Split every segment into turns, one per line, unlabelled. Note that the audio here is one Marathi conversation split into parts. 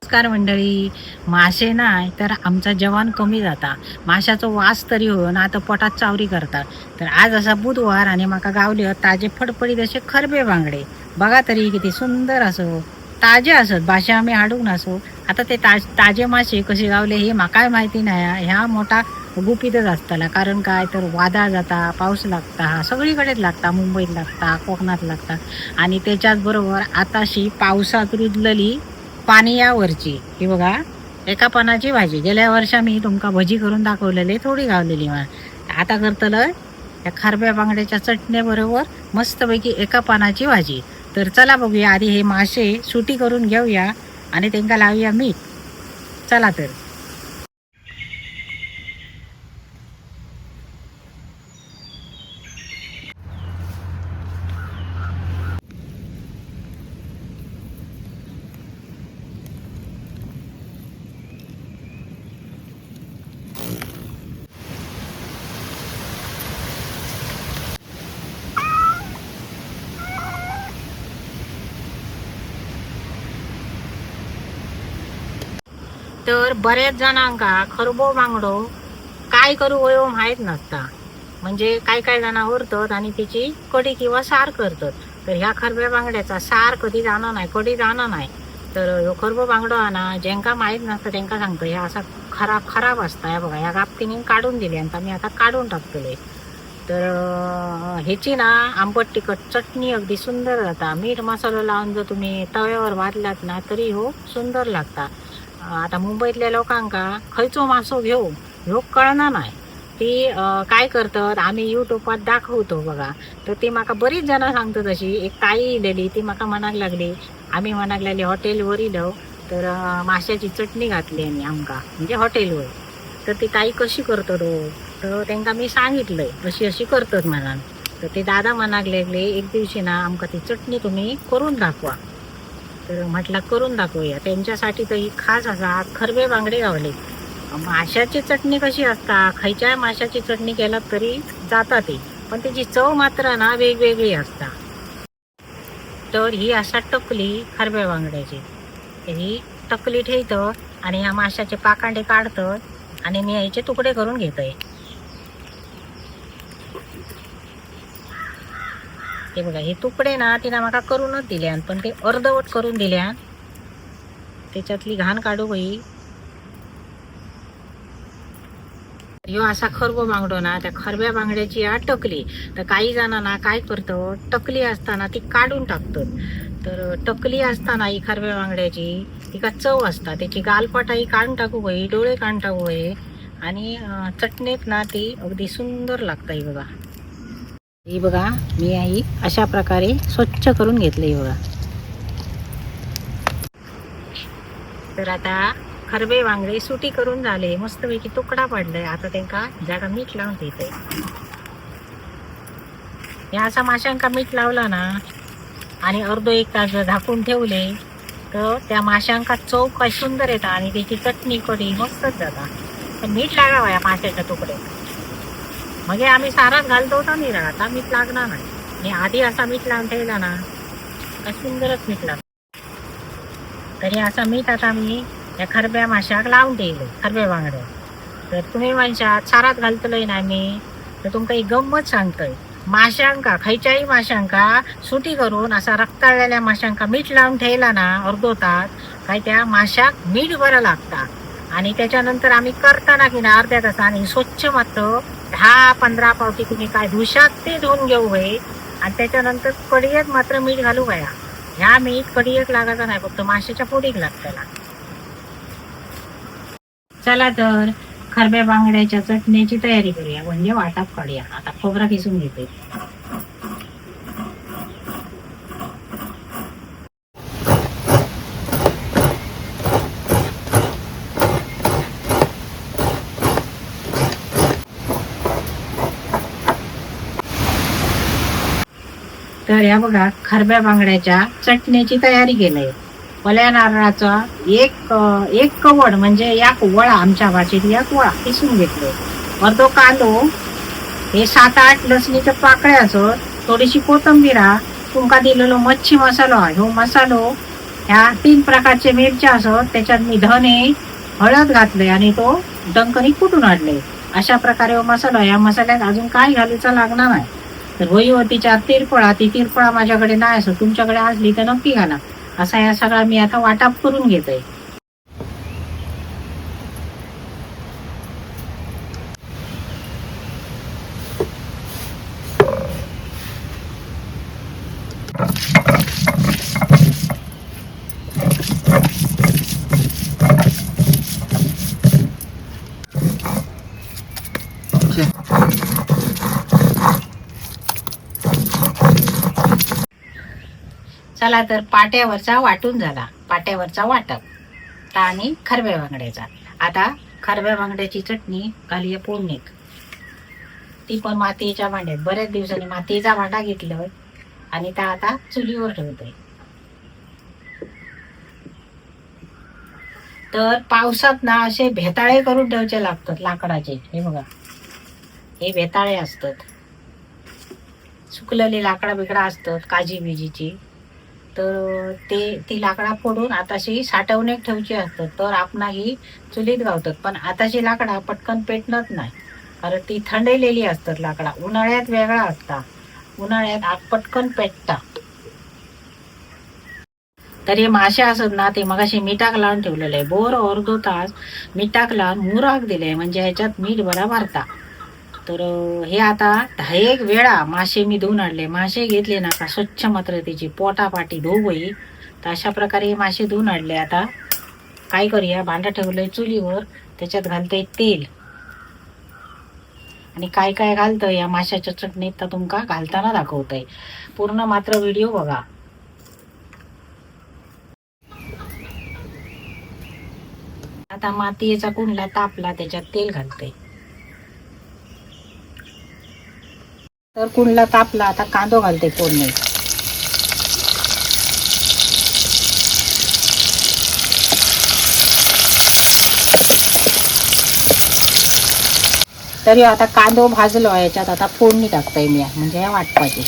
नमस्कार मंडळी. मासे नाही तर आमचा जवान कमी जाता. माशाचो वास तरी हो ना तर पोटात चावरी करता. तर आज असा बुधवार आणि माका गावले ताजे फडफडीत असे खरबे बांगडे. बघा तरी किती सुंदर असो, ताजे असत. भाषा आम्ही हाडूक नसो. आता ते ताजे मासे कसे गावले हे माकाय माहिती नाही. ह्या मोठा गुपितच असताना, कारण काय तर वादळ जाता, पाऊस लागता, सगळीकडेच लागता, मुंबईत लागता, कोकणात लागता. आणि त्याच्याच बरोबर आताशी पावसात रुजलेली पाण्यावरची ही बघा एका पानाची भाजी. गेल्या वर्षा मी तुमका भजी करून दाखवलेली, थोडी गावलेली आता करतलं त्या खारब्या बांगड्याच्या चटणीबरोबर मस्तपैकी एका पानाची भाजी. तर चला बघूया, आधी हे मासे सुटी करून घेऊया आणि त्यांना लावूया मीठ. चला तर. तर बऱ्याच जणांका खरबो बांगडो काय करू वयो माहीत नसता. म्हणजे काय काय जण उरतात आणि त्याची कढी किंवा सार करतात. तर ह्या खरब्या बांगड्याचा सार कधी जाणार नाही, कढी जाणार नाही. तर ह्यो खरबो बांगडो ना ज्यांका माहीत नसतं त्यांका सांगतो, ह्या असा खराब खराब असता. ह्या बघा, ह्या गापतीने काढून दिली आणि मी आता काढून टाकतले. तर ह्याची ना आंबट तिखट चटणी अगदी सुंदर जाता. मीठ मसाला लावून जर तुम्ही तव्यावर भाजलात ना तरी हो सुंदर लागता. आता मुंबईतल्या लोकांका खयचो मासो घेऊ ह्यो कळना नाही. ती काय करतात, आम्ही युट्यूबात दाखवतो बघा. तर ती माका बरीच जण सांगतात. अशी एक ताई इलेली, ती माका म्हणाक लागली, आम्ही म्हणाक लागली हॉटेलवर इलो तर माशाची चटणी घातली आणि आमका म्हणजे हॉटेलवर. तर ती ताई कशी करतात हो, तर त्यांना मी सांगितलंय अशी अशी करतात म्हणाल. तर ते दादा म्हणाक लागले, एक दिवशी ना आमका ती चटणी तुम्ही करून दाखवा. तर म्हटलं करून दाखवूया. त्यांच्यासाठी तर ही खास असा खरबे बांगडे गावले. माशाची चटणी कशी असता, खयच्या माशाची चटणी केला तरी जाता ती, पण त्याची चव मात्र ना वेगवेगळी असता. तर ही असा टकली खरब्या बांगड्याची. ही टकली ठेवतं आणि ह्या माशाचे पाकांडे काढतं आणि मी याचे तुकडे करून घेतोय. हे बघा, हे तुकडे ना तिला माका करूनच दिल्यान, पण ते अर्धवट करून दिल्यान. त्याच्यातली घाण काढू बाई. ह्यो असा खरबो बांगडो ना त्या खरब्या बांगड्याची टकली. तर काही जणांना काय करतं, टकली असताना ती काढून टाकतात. तर टकली असताना ही खरब्या बांगड्याची तिका चव असता, त्याची गालपाटाही काढून टाकू बाई, डोळे काढून टाकू बाई. आणि चटणीत ना ती अगदी सुंदर लागतं. ही बघा, ही बघा, मी ही अशा प्रकारे स्वच्छ करून घेतली बघा. तर आता खरबे बांगडे सुटी करून झाले, मस्तपैकी तुकडा पडलाय. आता त्यांना जागा मीठ लावून देते. या असा माशांका मीठ लावला ना आणि अर्धो एक तास झाकून ठेवले तर त्या माशांका चव काय सुंदर येतात आणि त्याची चटणी कढी मस्तच जाता. तर मीठ लागावा या माशाच्या तुकडे. मग आम्ही सारात घालतो होता नाही आता मीठ लागणार नाही. आणि आधी असा मीठ लावून ठेवला ना काय सुंदरच मीठ लागतं. तरी असा मीठ आता मी या खरब्या माशाक लावून ठेवले, खरब्या बांगड्या. तर तुम्ही माणसात सारात घालतलंय ना मी, तर तुमका एक गंमत सांगतोय. माशांका खयच्याही माशांका सुटी करून असा रक्ताळलेल्या माशांका मीठ लावून ठेवला ना अर्धो तास, काय त्या माशाक मीठ बरं लागता. आणि त्याच्यानंतर आम्ही करताना की ना अर्ध्या तासाने स्वच्छ मात्र 10-15 पावटी तुम्ही काय धुशात ते धुवून घेऊ वय. आणि त्याच्यानंतर कढईत मात्र मीठ घालू वया. ह्या मीठ कढईत लागायचा नाही, फक्त माशाच्या पोटीक लागताना. चला तर खरब्या बांगड्याच्या चटणीची तयारी करूया, म्हणजे वाटप काढूया. आता खोबरा किसून घेते. तर या बघा, खरब्या बांगड्याच्या चटणीची तयारी केली. ओल्या नारळाचा एक कवड म्हणजे एक वळा, आमच्या भाषेत एक वळा किसून घेतले. अर्धो कांदो, हे 7-8 लसणीच्या पाकळ्या असत, थोडीशी कोथंबीर, तुमका दिलेलो मच्छी मसालो ह्यो मसालो ह्या 3 प्रकारचे मिरच्या असत, त्याच्यात मी धने हळद घातले आणि तो डंकनी कुटून आणले. अशा प्रकारे मसाला, या मसाल्यात अजून काय घालायचं लागणार नाही. तर वहीवरतीच्या तिरफळा, ती तिरफळा माझ्याकडे नाही असं, तुमच्याकडे असली तर नक्की घाला. असा या सगळा मी आता वाटप करून घेतोय. चला तर पाट्यावरचा वाटून झाला, पाट्यावरचा वाटप आणि खरब्या बांगड्याचा. आता खरब्या बांगड्याची चटणी घालूया फोडणीत. ती पण मातीच्या भांड्यात, बऱ्याच दिवसांनी मातीचा भांडा घेतलं आणि त्या आता चुलीवर ठेवतोय. तर पावसात ना असे भेताळे करून ठेवायचे लागतात लाकडाचे. हे बघा, हे भेताळे असतात, सुकलेली लाकडा बिकडा असतात काजी बिजीची. तर ती लाकडा फोडून आताशी साठवण्यात ठेवची असतात, तर आपण ही चुलीत गावतात. पण आताची लाकडा पटकन पेटणत नाही, कारण ती थंडलेली असतात लाकडा. उन्हाळ्यात वेगळा असता, उन्हाळ्यात आग पटकन पेटता. तर हे मासे असत ना, ते मगाशी मिठाक लावून ठेवलेलं आहे. बोर अर्धो तास मिठाक लावून मुराक दिले, म्हणजे ह्याच्यात मीठ बरा भरता. तर हे आता 10 वेळा मासे मी धुवून आणले. मासे घेतले ना का स्वच्छ मात्र त्याची पोटापाटी धुवई. तर अशा प्रकारे हे मासे धुवून आणले. आता काय करूया, भांडा ठेवलंय चुलीवर, त्याच्यात घालतोय तेल. आणि काय काय घालतंय या माशाच्या चटणीत तर तुमका घालताना दाखवतंय. पूर्ण मात्र व्हिडिओ बघा. आता मातीचा कुंडला तापला, त्याच्यात तेल घालतंय. तर कुंडला तापला, आता कांदो घालते फोडणी. तरी आता कांदो भाजलो, याच्यात आता फोडणी टाकतोय मी, म्हणजे या वाटपाची.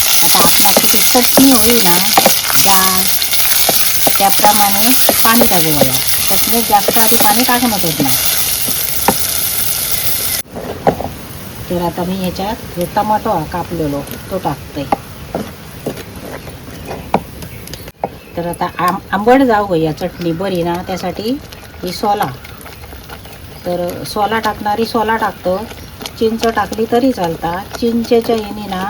आता आपणाची ती चटणी होईल ना जाड, त्याप्रमाणे पाणी टाकू बघा. चटणीत जास्त आधी पाणी टाकणं होत नाही. तर आता मी ह्याच्यात जो टमाटो कापलेलो तो टाकतोय. तर आता आंबट जाऊ या चटणी बरी ना, त्यासाठी ही सोला. तर सोला टाकणारी सोला टाकतो, चिंच टाकली तरी चालता. चिंचेच्या ह्यानी ना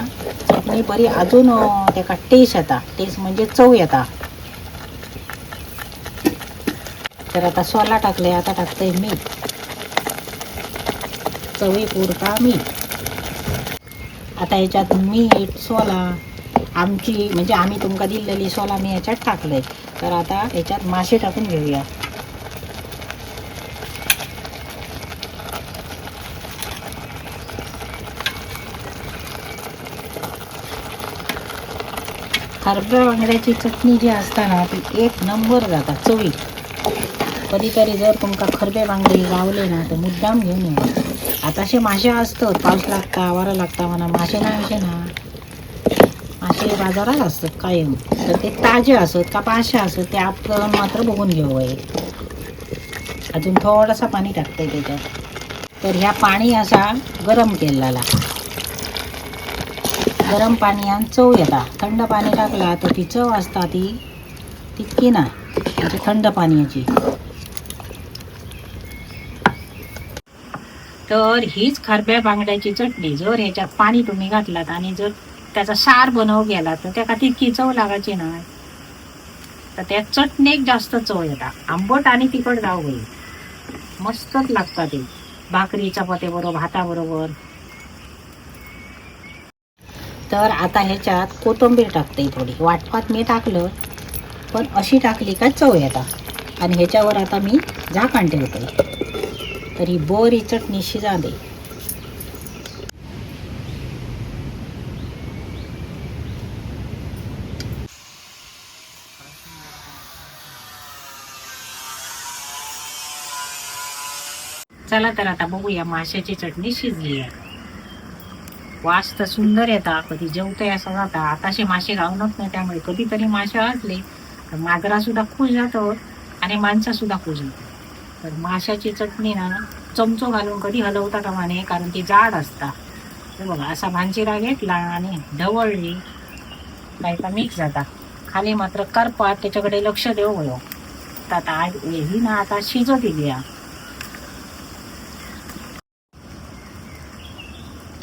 चटणी बरी अजून त्याका टेस्ट येता, टेस्ट म्हणजे चव येता. तर आता सोला टाकले, आता टाकतंय मीठ, चवी पुरता मीठ. आता ह्याच्यात मीठ सोला आमची, म्हणजे आम्ही तुमका दिलेली सोला मी ह्याच्यात टाकले. तर आता ह्याच्यात मासे टाकून घेऊया. खरब्या बांगड्याची चटणी जी असता ना, ती 1 नंबर जाता चवी. कधीतरी जर तुमका खरबे बांगडे गावले ना, तर मुद्दाम घेऊन या. आताशे मासे असतात, पाऊस लागता वारा लागता म्हणा मासे नाही असे ना, मासे बाजारात असतात कायम. तर ते ताजे असत का पाचशे असत ते आपण मात्र बघून घेऊ आहे. अजून थोडासा पाणी टाकतंय त्याच्यात. तर ह्या पाणी असा गरम केलेला, गरम पाण्यात चव येता. थंड पाणी टाकला तर ती चव असता ती तितकी ना, म्हणजे थंड पाण्याची. तर हीच खरब्या बांगड्याची चटणी. जर ह्याच्यात पाणी तुम्ही घातलात आणि जर त्याचा सार बनव गेला तर त्या तितकी चव लागायची नाही. तर त्या चटणीक जास्त चव येतात. आंबट आणि तिखट जाऊ गई, मस्तच लागतात ते भाकरी चपात्याबरोबर, भाताबरोबर. तर आता ह्याच्यात कोथिंबीर टाकते थोडी. वाटपात मी टाकलं, पण अशी टाकली का चव येतात. आणि ह्याच्यावर आता मी झाकण ठेवते. तर ही बरी चटणी शिजा दे. चला तर आता बघूया माशाची चटणी शिजली आहे. वास तर सुंदर येता, कधी जेवतंय असं जाता. आताशे मासे गावनच नाही, त्यामुळे कधीतरी मासे असले तर माजरा सुद्धा खुश जातो आणि माणसा सुद्धा खुश होतो. तर माशाची चटणी ना चमचो घालून कधी हलवता कामा नये, कारण ती जाड असता. हे बघा, असा भांजीरा घेतला आणि ढवळली काय का मिक्स जाता. खाली मात्र करपात, त्याच्याकडे लक्ष देऊ गयो. तर आता ही ना आता शिजत दिली.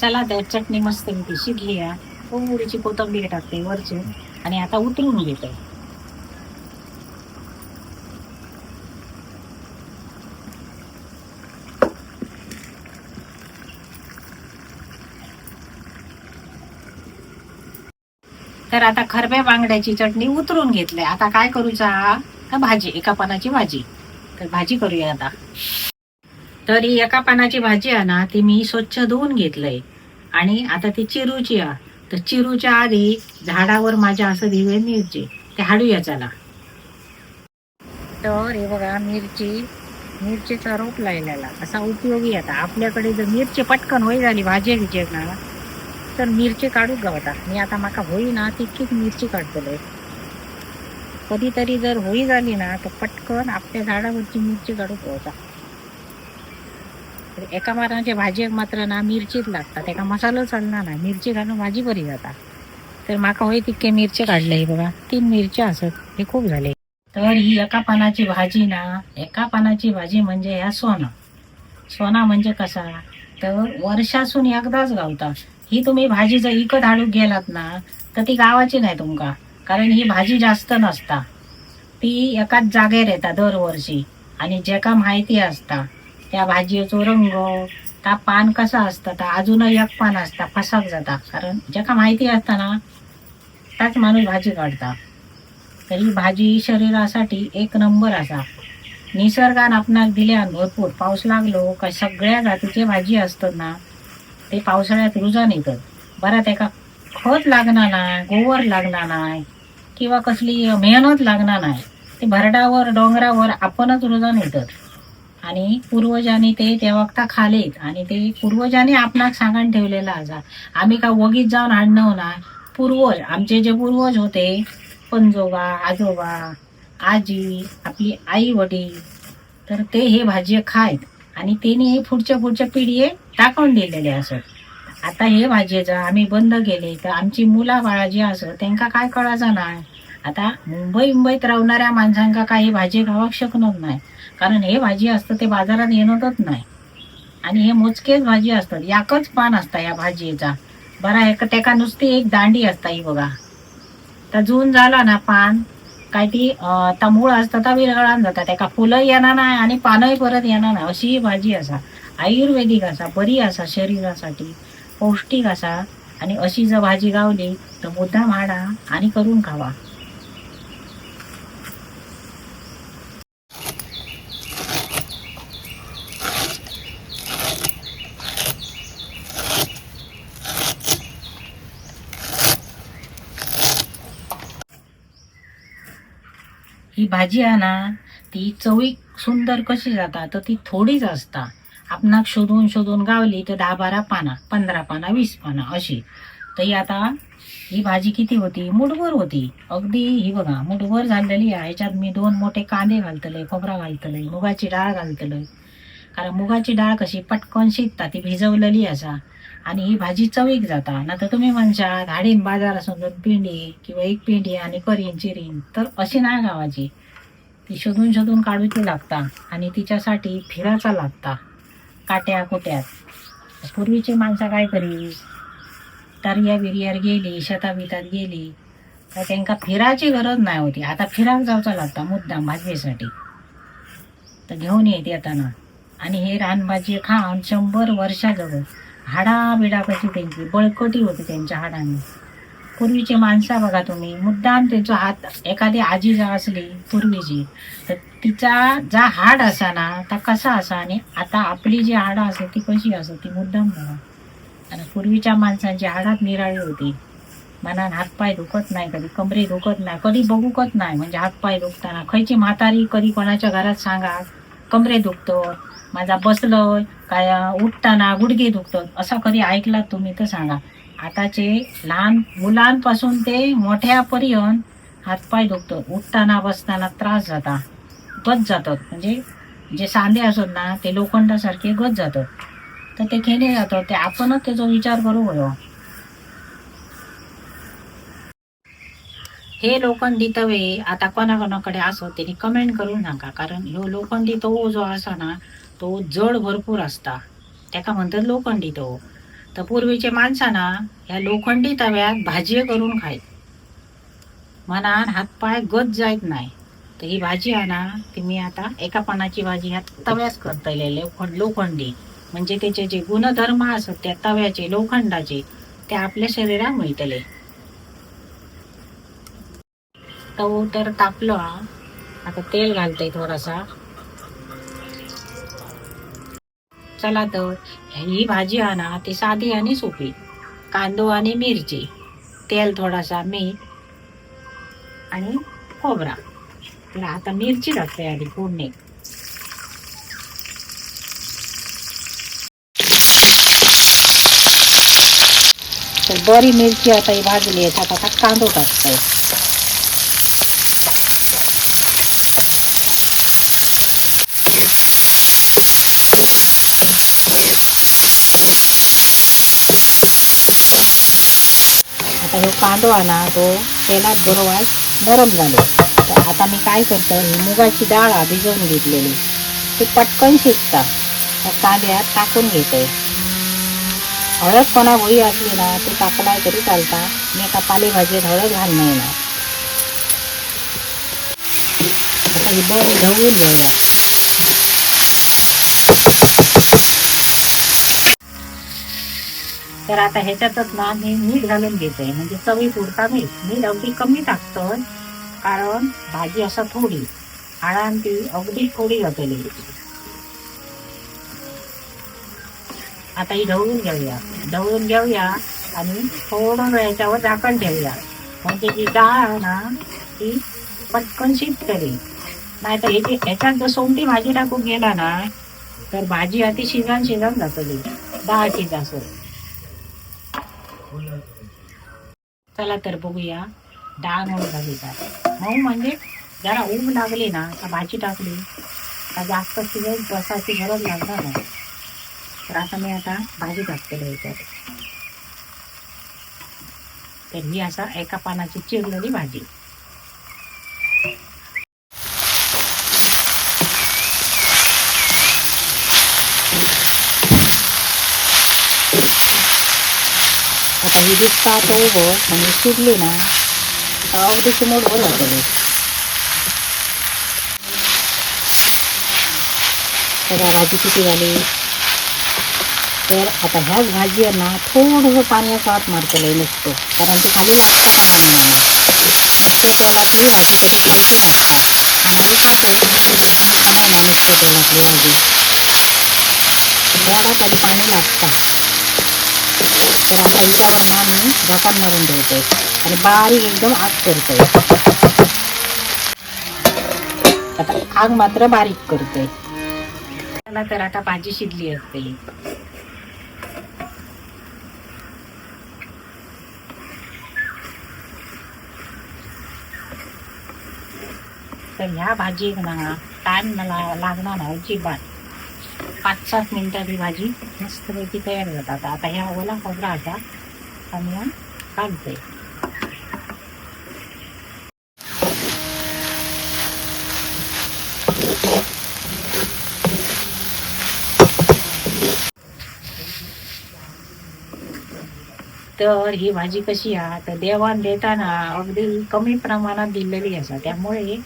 चला, त्या चटणी मस्त शिजली. कोंबडीची कोथिंबीर टाकते वरची आणि आता उतरून घेते. तर आता खरब्या बांगड्याची चटणी उतरून घेतली. आता काय करूचा, का भाजी, एका पानाची भाजी. तर भाजी करूया आता. तर ही एका पानाची भाजी आहे ना, ती मी स्वच्छ धुवून घेतलंय आणि आता ती चिरूची आहे. तर चिरूच्या आधी झाडावर माझ्या असं दिवे मिरची ते हाडूया चला. तर हे बघा, मिरचीचा रोप लायलेला असा उपयोगी. आता आपल्याकडे जर मिरची पटकन होई झाली भाजी ना, तर मिरची काढूच गावता. मी आता माका होई ना तितकीच मिरची काढतले. कधीतरी जर होई झाली ना तर पटकन आपल्या झाडावरची मिरची काढूच गावता. एका माराच्या भाजीक मात्र ना मिरचीच लागतात, एका मसालो चालणार ना, मिरची घालून भाजी बरी जाता. तर माका होई तितके मिरची काढले. बघा, 3 मिरच्या असत, हे खूप झाले. तर ही एका पानाची भाजी ना, एका पानाची भाजी म्हणजे ह्या सोना म्हणजे कसा, तर वर्षासून एकदाच गावता. ही तुम्ही भाजी जर इकत हाडूक गेलात ना तर ती गावाची नाही तुमका, कारण ही भाजी जास्त नसता. ती एकाच जागेर येता दरवर्षी. आणि जेका माहिती असता त्या भाजीचो रंग, त्या पान कसा असता, तर अजून एक पान असता फसाक जाता, कारण जेका माहिती असता ना त्याच माणूस भाजी काढता. तर ही भाजी शरीरासाठी एक नंबर असा. निसर्गान आपणाक दिल्यान भरपूर. पाऊस लागलो का सगळ्या जातीचे भाजी असतात ना, ते पावसाळ्यात रुजान येतात. बरं, त्याका खत लागणार नाही, गोवर लागणार नाही किंवा कसली मेहनत लागणार नाही. ते भरडावर डोंगरावर आपणच रुजान येतात. आणि पूर्वजांनी ते त्या वक्ता खालेत आणि ते पूर्वजांनी आपणाक सांगून ठेवलेला असा. आम्ही का वगीत जाऊन आणणं ना, पूर्वज आमचे जे पूर्वज होते, पंजोबा, आजोबा, आजी, आपली आई वडील, तर ते हे भाजी खायत आणि त्यांनी हे पुढच्या पिढीये टाकून दिलेले असत. आता हे भाजीचं आम्ही बंद केले तर आमची मुला बाळा जी असत त्यांना काय कळायचं नाही. आता मुंबईत राहणाऱ्या माणसांका काही भाजी खावाक शकणार नाही, कारण हे भाजी असतं ते बाजारात येणंच नाही. आणि हे मोजकेच भाजी असतात, याकच पान असता या भाजीचा. बरा, त्याका नुसती एक दांडी असता. ही बघा, तर जून झाला ना पान काय ती मूळ असता त्या विरगळान जाता, त्याका फुलं येणार नाही आणि पानही परत येणार नाही. अशी ही भाजी असा, आयुर्वेदिक असा, बरी असा, शरीरासाठी पौष्टिक असा. आणि अशी जर भाजी गावली तर मुद्दाम हाडा आणि करून खावा. ही भाजी आहे ना, ती चवीक सुंदर कशी जाता, तर ती थोडीच असता. आपणाक शोधून गावली तर 10-12 पाना, 15 पाना, 20 पाना अशी. तर ही आता ही भाजी किती होती, मुठभर होती अगदी. ही बघा, मुठभर झालेली आहे. ह्याच्यात मी 2 मोठे कांदे घालतले, खोबरा घालतले, मुगाची डाळ घालतले. कारण मुगाची डाळ कशी पटकन शिजता, ती भिजवलेली असा. आणि ही भाजी चवीक जाता. ना तर तुम्ही म्हणशा धाडीन बाजार समजून पिंडी किंवा एक पिंडी आणि करीन चिरीन, तर अशी नाही गावाची. ती शोधून काढूची लागता आणि तिच्यासाठी फिरायचा लागता काट्या कोट्यात. पूर्वीची माणसं काय करी, तरिया बिरियार गेली, शेताबितात गेली तर त्यांना फिरायची गरज नाही होती. आता फिराक जायचा लागता मुद्दाम भाजणीसाठी. तर घेऊन येते येताना. आणि हे रानभाजी खाऊन 100 वर्षा जगत. हाडा बिडा कशी त्यांची बळकटी होती त्यांच्या हाडांनी. पूर्वीची माणसं बघा तुम्ही, मुद्दाम त्यांचा हात, एखादी आजी जर असली पूर्वीची तर तिचा जा हाड असा ना तर कसा असा, आणि आता आपली जी हाडं असते ती कशी असत, ती मुद्दाम बघा. आणि पूर्वीच्या माणसांची हाडात निराळी होती. मनात हातपाय दुखत नाही, कधी कमरे दुखत नाही, कधी बघूकत नाही. म्हणजे हातपाय दुखताना खयची म्हातारी कधी कोणाच्या घरात सांगा कमरे दुखतो, माझा बसलोय काय उठताना गुडघे दुखतात असा कधी ऐकलात तुम्ही तर सांगा. आताचे लहान मुलांपासून ते मोठ्यापर्यंत हातपाय दुखतात, उठताना बसताना त्रास जाता, गच जातात. म्हणजे जे सांधे असत ना ते लोखंडासारखे गच जातात. तर ते खेळले जातात, ते आपणच त्याचा विचार करू हवं. हे लोखंडी तवे आता कोणाकोणाकडे असो त्यांनी कमेंट करून सांगा. कारण ह्यो लोखंडी तवो जो असा ना तो जड भरपूर असता, त्याका म्हणतात लोखंडी तवो. तर पूर्वीचे माणसा ना ह्या लोखंडी तव्यात भाजी करून खायत, मनान हातपाय गच जायत नाही. तर ही भाजी आहे ना ती मी आता एका पानाची भाजी ह्या तव्यात करतले लोखंडी. म्हणजे त्याचे जे गुणधर्म असत त्या तव्याचे लोखंडाचे ते आपल्या शरीरात मिळतले. तवो तर तापलो हा. आता तेल घालते थोडासा. चला तर ही भाजी आहे ना ती साधी आणि सोपी. कांदो आणि मिरची, तेल थोडासा, मीठ आणि खोबरा. तर आता मिरची टाकते आधी फोडणी. तर बरी मिरची आता ही भाजली आहे. आता कांदो टाकतोय. आता जो कांदो आहे ना तो तेलात बरोबर नरम झालो. तर आता मी काय करतो, ही मुगाची डाळ भिजवून घेतलेली ती पटकन शिजता त्या कांद्यात टाकून घेते. हळद कोणा होई असली ना ते टाकलाय तरी चालता. मी एका पालेभाजीत हळद घालणं येणार. आता ही बरी ढवळून घेऊया. तर आता ह्याच्यातच ना मी मीठ घालून घेते. म्हणजे चवी पुरता मीठ अगदी कमी टाकतं, कारण भाजी असं थोडी आणि ती अगदी थोडी घातली. आता ही ढवळून घेऊया आणि थोडं याच्यावर झाकण ठेवूया. म्हणजे जी डाळ आहे ना ती पटकन शिजतली. नाही तर ह्याच्यात जर सोमटी भाजी टाकून गेला ना तर भाजी अति शिजन जातली, डाळ शिजासो. चला तर बघूया डाळ मऊ झाली का. मऊ म्हणजे जरा ऊब लागली ना का भाजी टाकली का जास्त शिजत बसायची गरज लागणार नाही. तर आता मी आता भाजी टाकते ह्याच्यात. तर ही असा एका पानाची चिरलेली भाजी. आता ही दिसता तो म्हणजे शिजली ना अगदी चिमूटभर घातली. तर भाजी किती झाली. तर आता ह्याच भाजीवर ना थोडंसं पाण्याचा हात मारतलं नुसतं, कारण ती खाली लागतं का नाही म्हणून. नुसत्या तेलातली भाजी कधी खायची नसता. नाही खातो नाही ना नुसत्या तेलातली भाजी, थोडा तरी पाणी लागतं. तर आता हिच्यावर ना मी झाकण मारून ठेवते आणि बारीक एकदम आग करते. आता आग मात्र बारीक करते. चला तर आता भाजी शिजली असते. तर ह्या भाजी ना टाइम मला लागणार ना अजिबात. 5-7 मिनिटात ही भाजी मस्तपैकी तयार होतात. आता ह्या ओला खोबरा असा आणि घालते. तर ही भाजी कशी आहे तर देवाण देताना अगदी कमी प्रमाणात दिलेली असा, त्यामुळे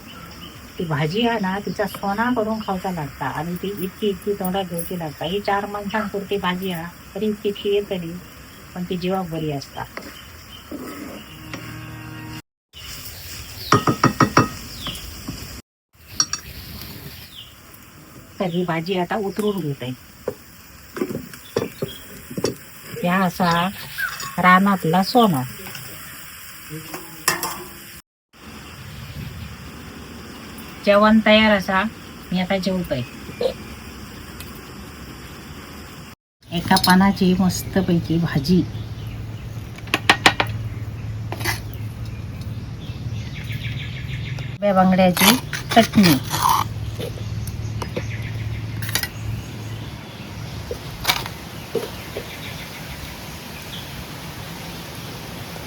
ती भाजी आहे ना तिचा सोना करून खावचा लागता आणि ती इतकी तोंडात घ्यायची लागता. ही 4 माणसांपुरती भाजी आहे तरी इतकी येतली, पण ती जीवाक बरी असता. तर ही भाजी आता उतरून घेते. या असा रानातला सोना. जेवण तयार असा. मी आता जेवतोय. एका पानाची मस्तपैकी भाजी, बांगड्याची चटणी,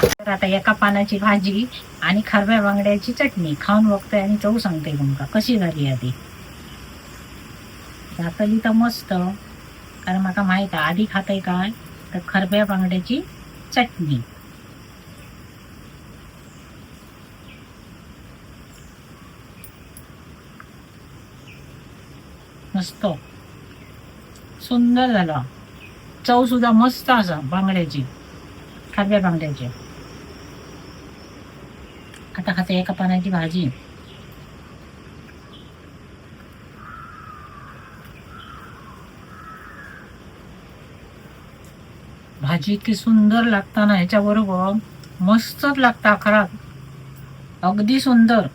तर आता एका पानाची भाजी आणि खारव्या बांगड्याची चटणी खाऊन बघतोय आणि चव सांगते तुमका कशी झाली आधी. जातली तर मस्त, कारण म्हाका माहित आहे आधी खाताय काय तर खारव्या बांगड्याची चटणी. मस्त सुंदर झाला, चव सुद्धा मस्त असा बांगड्याची, खारव्या बांगड्याची. आता खाते एका पानाची भाजी, भाजी इतकी सुंदर लागता ना, ह्याच्याबरोबर मस्तच लागता खराब, अगदी सुंदर.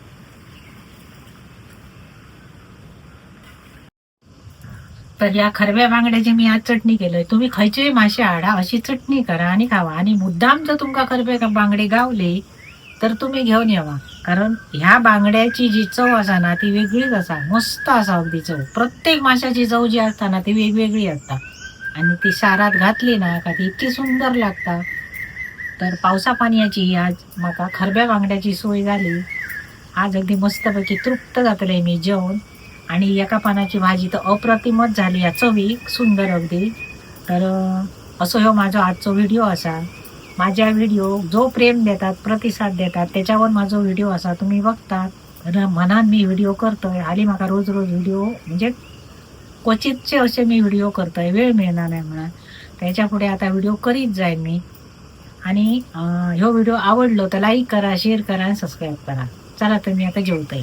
तर या खरव्या बांगड्याची मी आज चटणी केलंय. तुम्ही खयचे मासे हाडा अशी चटणी करा आणि खावा. आणि मुद्दाम जर तुमका खरवे बांगडे गावले तर तुम्ही घेऊन यावा, कारण ह्या बांगड्याची जी चव असा ना ती वेगळीच असा, मस्त असा अगदी चव. प्रत्येक माशाची चव जी असता ना ती वेगवेगळी असता आणि ती सारात घातली ना का ती इतकी सुंदर लागता. तर पावसा पाण्याची आज माका खरब्या बांगड्याची सोय झाली. आज अगदी मस्तपैकी तृप्त जातले मी जेवण. आणि एका पानाची भाजी तर अप्रतिमच झाली, या चवी सुंदर अगदी. तर असो ह्यो माझो आजचो व्हिडिओ असा. माझ्या व्हिडिओ जो प्रेम देतात, प्रतिसाद देतात, त्याच्यावर माझा व्हिडिओ असा तुम्ही बघतात. मनात मी व्हिडिओ करतोय, हाली म्हाका रोज रोज व्हिडिओ म्हणजे क्वचितचे असे मी व्हिडिओ करतोय, वेळ मिळणार नाही म्हणून. त्याच्या पुढे आता व्हिडिओ करीत जाईन मी. आणि ह्यो व्हिडिओ आवडलो तर लाईक करा, शेअर करा आणि सबस्क्राईब करा. चला तर मी आता जेवतोय.